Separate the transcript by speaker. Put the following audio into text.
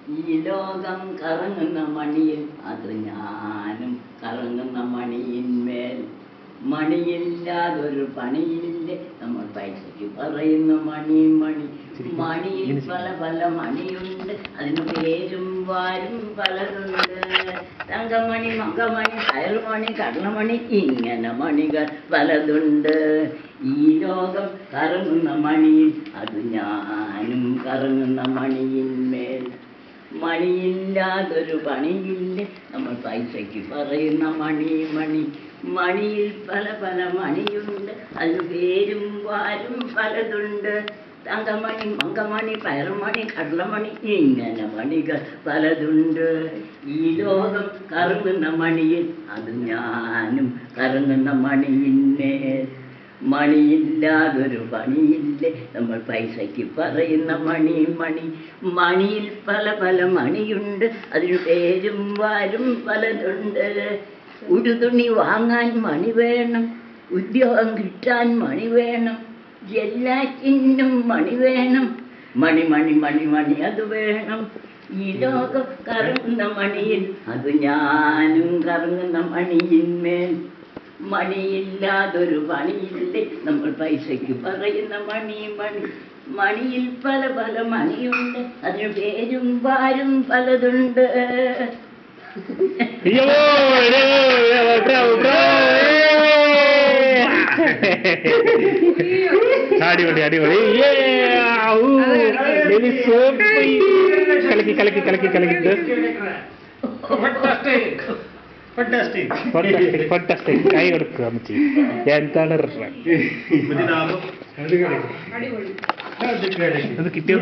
Speaker 1: ഈ ലോകം കറങ്ങുന്ന മണിയിൽ അത് ഞാനും കറങ്ങുന്ന മണിയിന്മേൽ മണിയില്ലാതൊരു പണിയില്ലേ നമ്മൾ പൈസയ്ക്ക് പറയുന്ന മണി മണി മണിയിൽ പല പല മണിയുണ്ട് അതിന് പേരും വാരും പലതുണ്ട് തങ്കമണി മങ്കമണി കയൽമണി കടലമണി ഇങ്ങനെ മണികൾ പലതുണ്ട് ഈ ലോകം കറങ്ങുന്ന മണിയിൽ അത് ഞാനും കറങ്ങുന്ന മണിയിന്മേൽ മണിയില്ലാതൊരു പണിയില്ലേ നമ്മൾ പൈസയ്ക്ക് പറയുന്ന മണി മണി മണിയിൽ പല പല മണിയുണ്ട് അതിന് പേരും വാരും പലതുണ്ട് തങ്കമണി മങ്കമണി പയറുമണി കടലമണി ഇങ്ങനെ മണികൾ പലതുണ്ട് ഈ ലോകം കറങ്ങുന്ന മണിയിൽ അത് ഞാനും കറങ്ങുന്ന മണിയിന്മേൽ മണിയില്ലാതൊരു പണിയില്ലേ നമ്മൾ പൈസയ്ക്ക് പറയുന്ന മണി മണി മണിയിൽ പല പല മണിയുണ്ട് അതിന് പേരും വാരും പലതുണ്ട് ഉടുതുണി വാങ്ങാൻ മണി വേണം ഉദ്യോഗം കിട്ടാൻ മണി വേണം എല്ലാറ്റിനും മണി വേണം മണി മണി മണി മണി അത് വേണം ഈ ലോകം കറങ്ങുന്ന മണിയിൽ അത് ഞാനും കറങ്ങുന്ന മണിയിന്മേൽ മണിയില്ലാതൊരു പണിയില്ലേ നമ്മൾ പൈസയ്ക്ക് പറയുന്ന മണി മണി മണിയിൽ പല പല മണിയുണ്ട് അതിന് പേരും വാരും പലതുണ്ട്
Speaker 2: അടിപൊളി അടിപൊളി കലക്കി കലക്കി കലക്കി കലക്കി ഫാന്റാസ്റ്റിക് കൈ കൊടുക്കുക അമ്മച്ചി എന്താണ് അത് കിട്ടിയോ